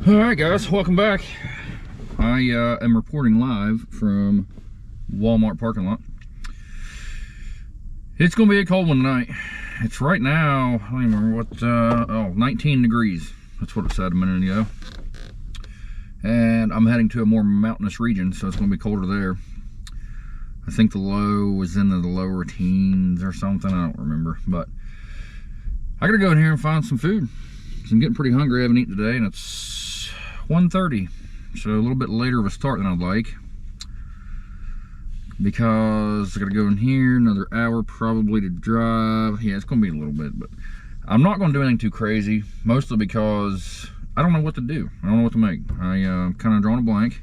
Alright guys, welcome back. I am reporting live from Walmart parking lot. It's going to be a cold one tonight. It's right now, I don't even remember what, 19 degrees. That's what it said a minute ago. And I'm heading to a more mountainous region, so it's going to be colder there. I think the low was in the lower teens or something, I don't remember. But I gotta go in here and find some food. I'm getting pretty hungry. I haven't eaten today, and it's 1:30, so a little bit later of a start than I'd like, because I gotta go in here another hour probably to drive. Yeah, it's gonna be a little bit, but I'm not gonna do anything too crazy, mostly because I don't know what to do. I don't know what to make. I'm kind of drawing a blank.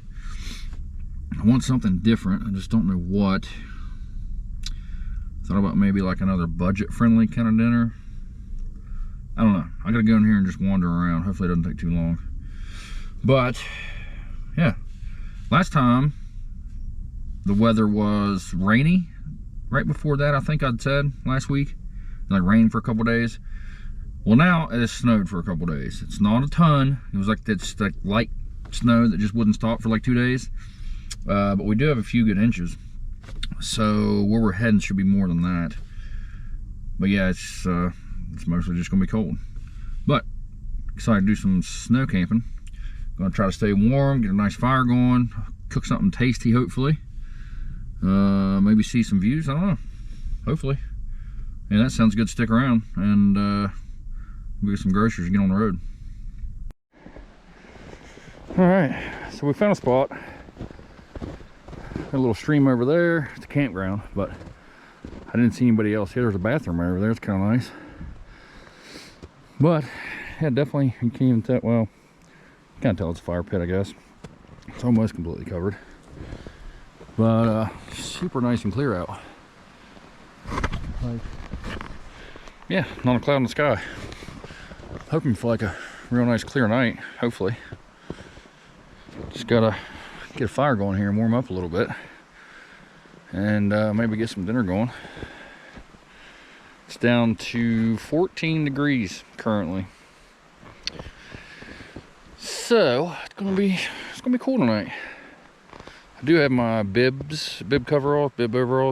I want something different. I just don't know what. Thought about maybe like another budget-friendly kind of dinner. I don't know. I gotta go in here and just wander around. Hopefully it doesn't take too long. But yeah, last time the weather was rainy. Right before that, I think I'd said last week, like rain for a couple days. Well, now it has snowed for a couple days. It's not a ton. It was like it's like light snow that just wouldn't stop for like 2 days. But we do have a few good inches. So where we're heading should be more than that. But yeah, it's mostly just gonna be cold. But excited to do some snow camping. Gonna try to stay warm, get a nice fire going, cook something tasty hopefully. Maybe see some views, I don't know. Hopefully. Yeah, that sounds good. Stick around and we'll get some groceries and get on the road. Alright, so we found a spot. Got a little stream over there. It's a campground, but I didn't see anybody else here. There's a bathroom right over there. It's kind of nice. But yeah, definitely you can't even tell. Well, you can't tell it's a fire pit, I guess. It's almost completely covered, but super nice and clear out. Like, yeah, not a cloud in the sky. Hoping for like a real nice clear night. Hopefully, just gotta get a fire going here and warm up a little bit, and maybe get some dinner going. It's down to 14 degrees currently, so it's gonna be cool tonight. I do have my bib overalls,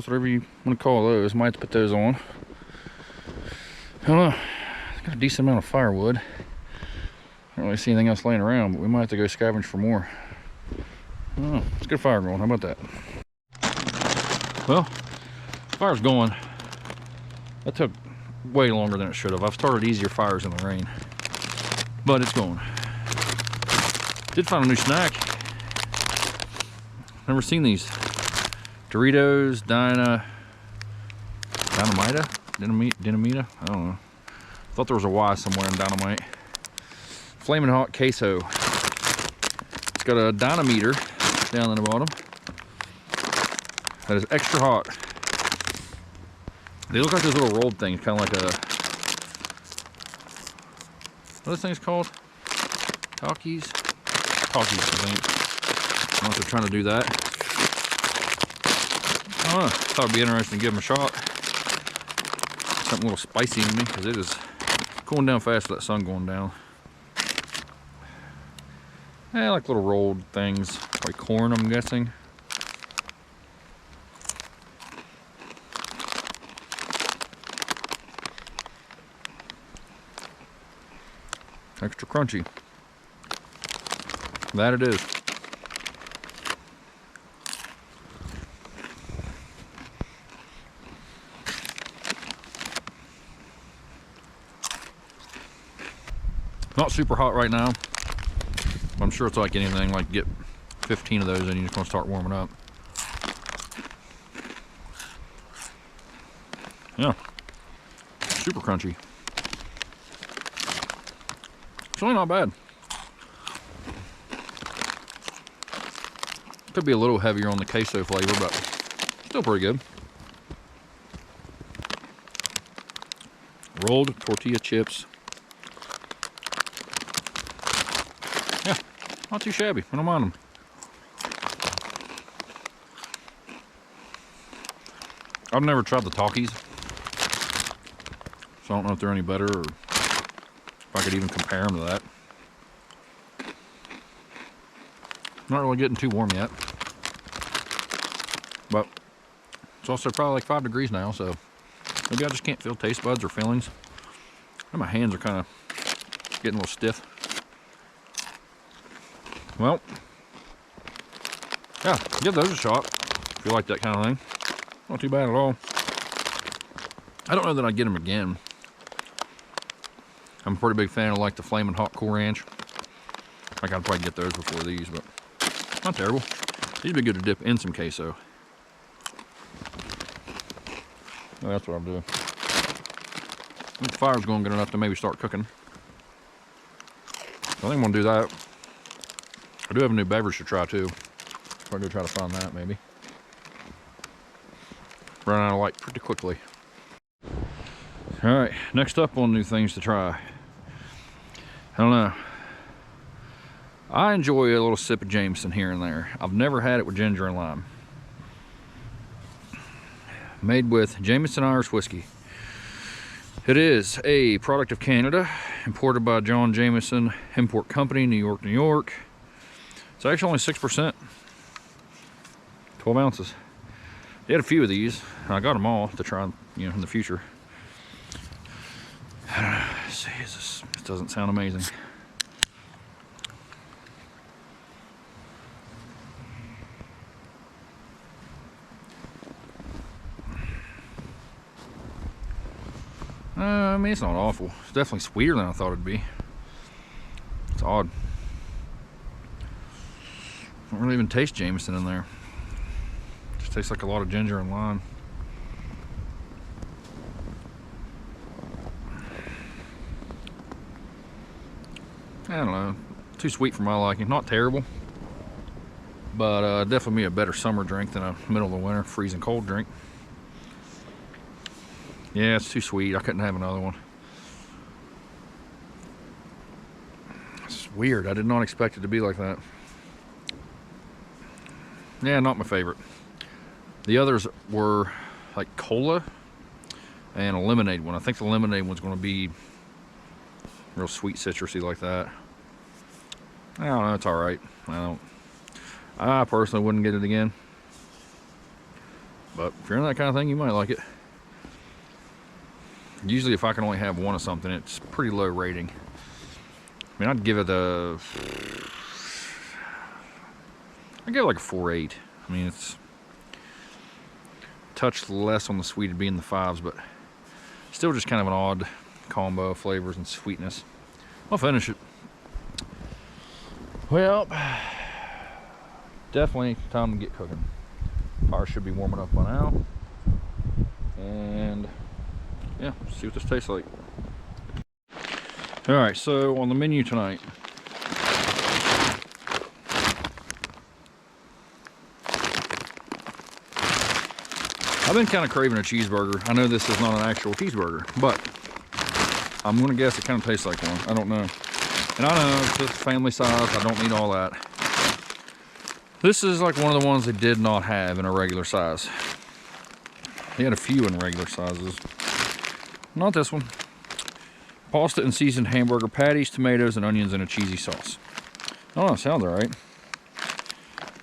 whatever you want to call those. Might have to put those on. I don't know. Got a decent amount of firewood. I don't really see anything else laying around, but we might have to go scavenge for more. I don't know. Let's get a fire going. How about that? Well, fire's going. That took way longer than it should have. I've started easier fires in the rain, but it's going. Did find a new snack. Never seen these. Doritos, Dynamita? I don't know. Thought there was a Y somewhere in dynamite. Flaming hot queso. It's got a dynameter down in the bottom that is extra hot. They look like those little rolled things, kind of like a, what are those things called? Talkies, I think. I don't know if they're trying to do that. I don't know. Thought it'd be interesting to give them a shot. Something a little spicy in me, because it is cooling down fast with that sun going down. Yeah, like little rolled things, like corn, I'm guessing. Extra crunchy. That it is. Not super hot right now. I'm sure it's like anything, like get 15 of those and you're just gonna start warming up. Yeah, super crunchy. It's really not bad. Could be a little heavier on the queso flavor, but still pretty good. Rolled tortilla chips. Yeah, not too shabby. I don't mind them. I've never tried the Talkies, so I don't know if they're any better or if I could even compare them to that. Not really getting too warm yet. But it's also probably like 5 degrees now, so maybe I just can't feel taste buds or feelings. And my hands are kind of getting a little stiff. Well, yeah, give those a shot if you like that kind of thing. Not too bad at all. I don't know that I'd get them again. I'm a pretty big fan of like the Flamin' Hot Cool Ranch. Like I'd probably get those before these, but not terrible. These would be good to dip in some queso. Well, that's what I'm doing. The fire's going good enough to maybe start cooking. I think I'm gonna do that. I do have a new beverage to try too. So I'm gonna try to find that maybe. Run out of light pretty quickly. All right, next up on new things to try. I don't know. I enjoy a little sip of Jameson here and there. I've never had it with ginger and lime. Made with Jameson Irish whiskey. It is a product of Canada, imported by John Jameson Import Company, New York, New York. It's actually only 6%, 12 ounces. They had a few of these, and I got them all to try, you know, in the future. I don't know. See, this doesn't sound amazing. I mean, it's not awful. It's definitely sweeter than I thought it'd be. It's odd. I don't really even taste Jameson in there. It just tastes like a lot of ginger and lime. I don't know. Too sweet for my liking. Not terrible, but definitely be a better summer drink than a middle of the winter freezing cold drink. Yeah, it's too sweet. I couldn't have another one. It's weird. I did not expect it to be like that. Yeah, not my favorite. The others were like cola and a lemonade one. I think the lemonade one's going to be real sweet, citrusy like that. I don't know. It's all right. I personally wouldn't get it again. But if you're in that kind of thing, you might like it. Usually if I can only have one of something, it's pretty low rating. I mean, I'd give it a... I'd give it like a 4.8. I mean, it's a touch less on the sweet, it'd be in the 5s, but still just kind of an odd combo of flavors and sweetness. I'll finish it. Well, definitely time to get cooking. Fire should be warming up by now. And yeah, see what this tastes like. All right, so on the menu tonight, I've been kind of craving a cheeseburger. I know this is not an actual cheeseburger, but I'm gonna guess it kind of tastes like one. I don't know. And I know it's just family size, I don't need all that. This is like one of the ones they did not have in a regular size. They had a few in regular sizes. Not this one. Pasta and seasoned hamburger patties, tomatoes, and onions in a cheesy sauce. Oh, sounds all right.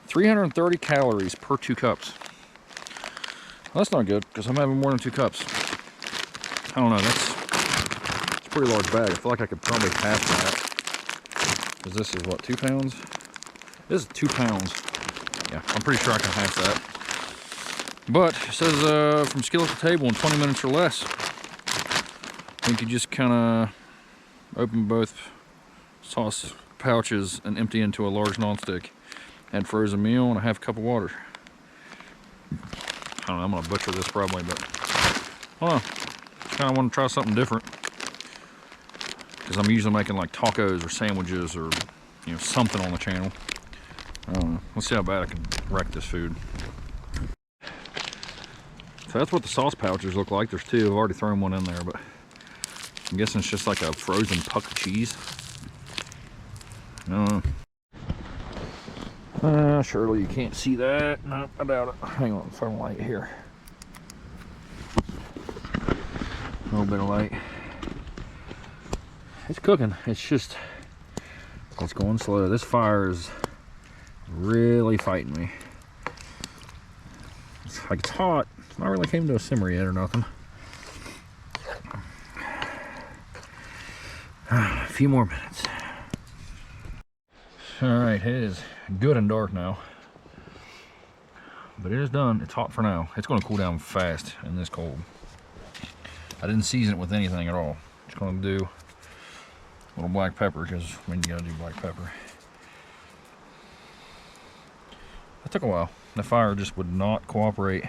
330 calories per 2 cups. Well, that's not good, because I'm having more than 2 cups. I don't know, it's a pretty large bag. I feel like I could probably half that. Because this is what, 2 pounds? This is 2 pounds. Yeah, I'm pretty sure I can half that. But it says from skillet to table in 20 minutes or less. I think you just kind of open both sauce pouches and empty into a large nonstick. Add frozen meal and a half cup of water. I don't know, I'm gonna butcher this probably, but I don't know. Kind of want to try something different. Because I'm usually making like tacos or sandwiches or, you know, something on the channel. I don't know. Let's see how bad I can wreck this food. So that's what the sauce pouches look like. There's 2. I've already thrown one in there, but I'm guessing it's just like a frozen puck of cheese. I don't know. Surely you can't see that. No, I doubt it. Hang on, phone light here. A little bit of light. It's cooking. It's just, it's going slow. This fire is really fighting me. It's like it's hot. It's not really came to a simmer yet or nothing. A few more minutes. All right, it is good and dark now, but it is done. It's hot for now. It's going to cool down fast in this cold. I didn't season it with anything at all. Just going to do a little black pepper because when you got to do black pepper. That took a while. The fire just would not cooperate.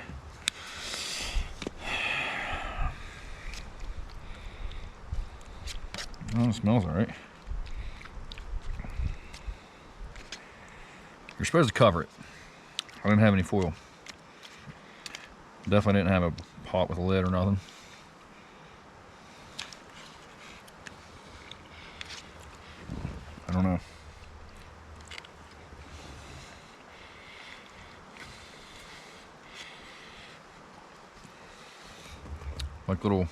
Oh, it smells all right. You're supposed to cover it. I didn't have any foil. Definitely didn't have a pot with a lid or nothing. I don't know. Like little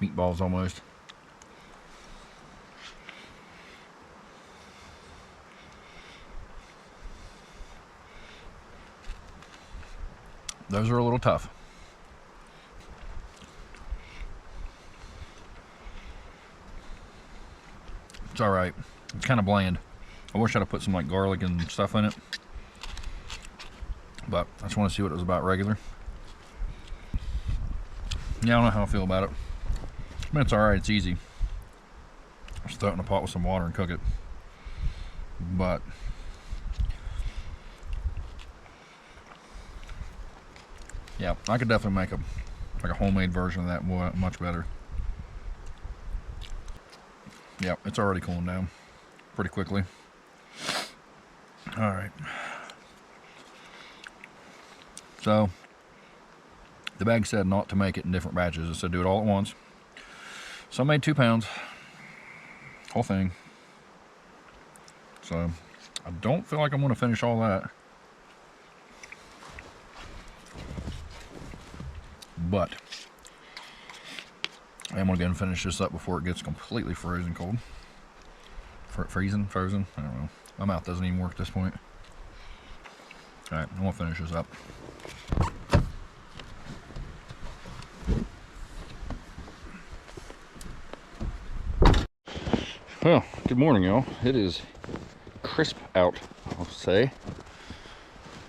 meatballs almost. Those are a little tough. It's all right. It's kind of bland. I wish I'd have put some like garlic and stuff in it, but I just want to see what it was about regular. Yeah, I don't know how I feel about it. I mean, it's all right. It's easy. Just throw it in a pot with some water and cook it. But yeah, I could definitely make a homemade version of that much better. Yeah, it's already cooling down pretty quickly. All right. So the bag said not to make it in different batches. It said do it all at once. So I made 2 pounds, whole thing. So I don't feel like I'm going to finish all that. But I am going to go and finish this up before it gets completely frozen cold. Frozen? I don't know. My mouth doesn't even work at this point. Alright, I'm going to finish this up. Well, good morning, y'all. It is crisp out, I'll say.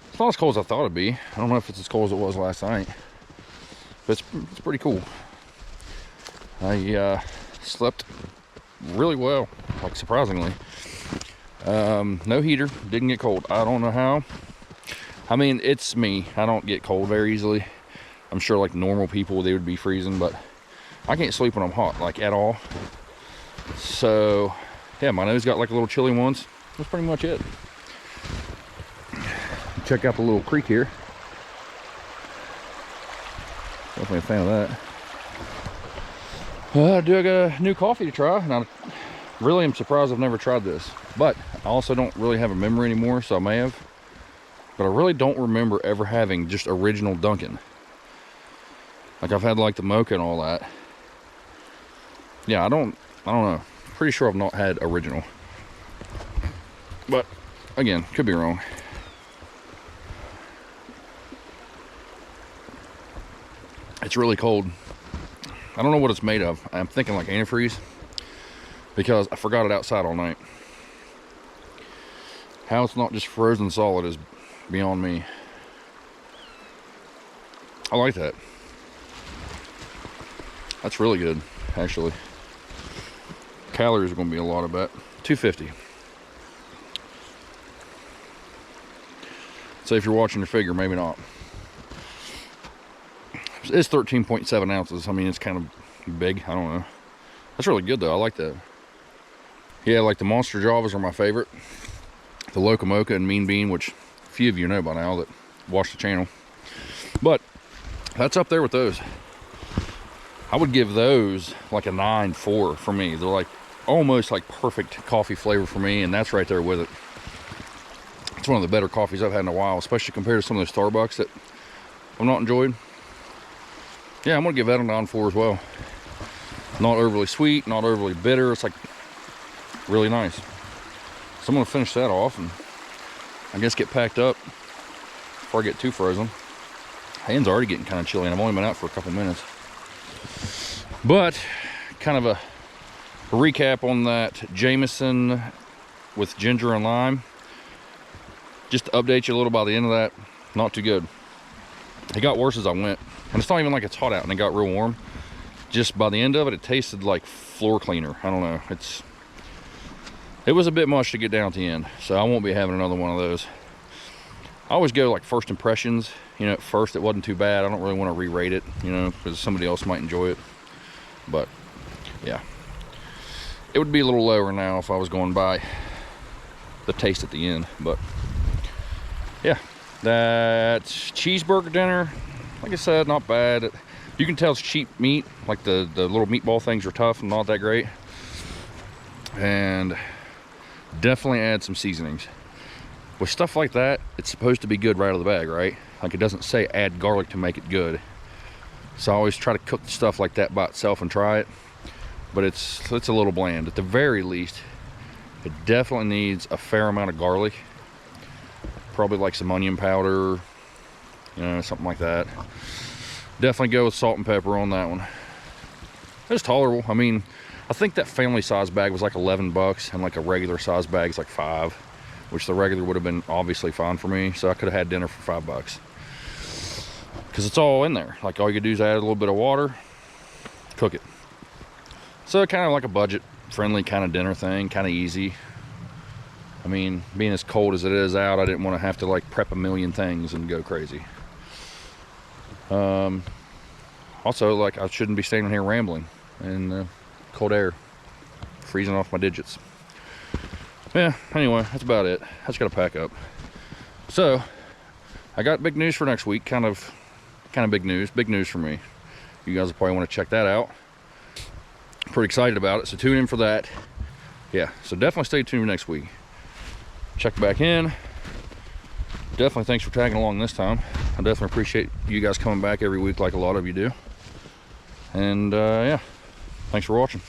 It's not as cold as I thought it'd be. I don't know if it's as cold as it was last night, but it's pretty cool. I slept really well, like surprisingly. No heater, didn't get cold. I don't know how. I mean, it's me. I don't get cold very easily. I'm sure like normal people, they would be freezing, but I can't sleep when I'm hot, like at all. So yeah, my nose got like a little chilly once. That's pretty much it. Check out the little creek here. Definitely a fan of that. I got a new coffee to try, and I really am surprised I've never tried this. But I also don't really have a memory anymore, so I may have. But I really don't remember ever having just original Dunkin'. Like I've had like the mocha and all that. Yeah, I don't know. Pretty sure I've not had original. But again, could be wrong. It's really cold. I don't know what it's made of. I'm thinking like antifreeze, because I forgot it outside all night. How it's not just frozen solid is beyond me. I like that. That's really good, actually. Calories are going to be a lot of that. 250. So if you're watching your figure, maybe not. It's 13.7 ounces. I mean, it's kind of big. I don't know. That's really good, though. I like that. Yeah, like the Monster Javas are my favorite. The Loca Mocha and Mean Bean, which a few of you know by now that watch the channel. But that's up there with those. I would give those like a 9.4 for me. They're like almost like perfect coffee flavor for me, and that's right there with it. It's one of the better coffees I've had in a while, especially compared to some of those Starbucks that I've not enjoyed. Yeah, I'm gonna give that a 9.4 as well. Not overly sweet, not overly bitter. It's like really nice. So I'm gonna finish that off and I guess get packed up before I get too frozen. Hands already getting kind of chilly, and I've only been out for a couple minutes. But kind of a recap on that Jameson with ginger and lime. Just to update you a little by the end of that, not too good. It got worse as I went, and it's not even like it's hot out and it got real warm. Just by the end of it, it tasted like floor cleaner. I don't know. It was a bit much to get down at the end, so I won't be having another one of those. I always go like first impressions. You know, at first it wasn't too bad. I don't really want to re-rate it, you know, because somebody else might enjoy it. But yeah, it would be a little lower now if I was going by the taste at the end. But yeah, that's cheeseburger dinner. Like I said, not bad. You can tell it's cheap meat. Like the little meatball things are tough and not that great. And definitely add some seasonings. With stuff like that, it's supposed to be good right out of the bag, right? Like it doesn't say add garlic to make it good. So I always try to cook stuff like that by itself and try it. But it's a little bland. At the very least, it definitely needs a fair amount of garlic. Probably like some onion powder, you know, something like that. Definitely go with salt and pepper on that one. It's tolerable. I mean, I think that family size bag was like 11 bucks, and like a regular size bag is like 5, which the regular would have been obviously fine for me. So I could have had dinner for 5 bucks. Because it's all in there. Like all you could do is add a little bit of water, cook it. So kind of like a budget friendly kind of dinner thing, kind of easy. I mean, being as cold as it is out, I didn't want to have to like prep a million things and go crazy. Also, like I shouldn't be standing here rambling in cold air, freezing off my digits. Yeah, anyway, that's about it. I just gotta pack up. So I got big news for next week. Kind of big news for me. You guys will probably want to check that out. Pretty excited about it, so tune in for that. Yeah, so definitely stay tuned next week. Check back in. Definitely thanks for tagging along this time. I definitely appreciate you guys coming back every week like a lot of you do. And yeah, thanks for watching.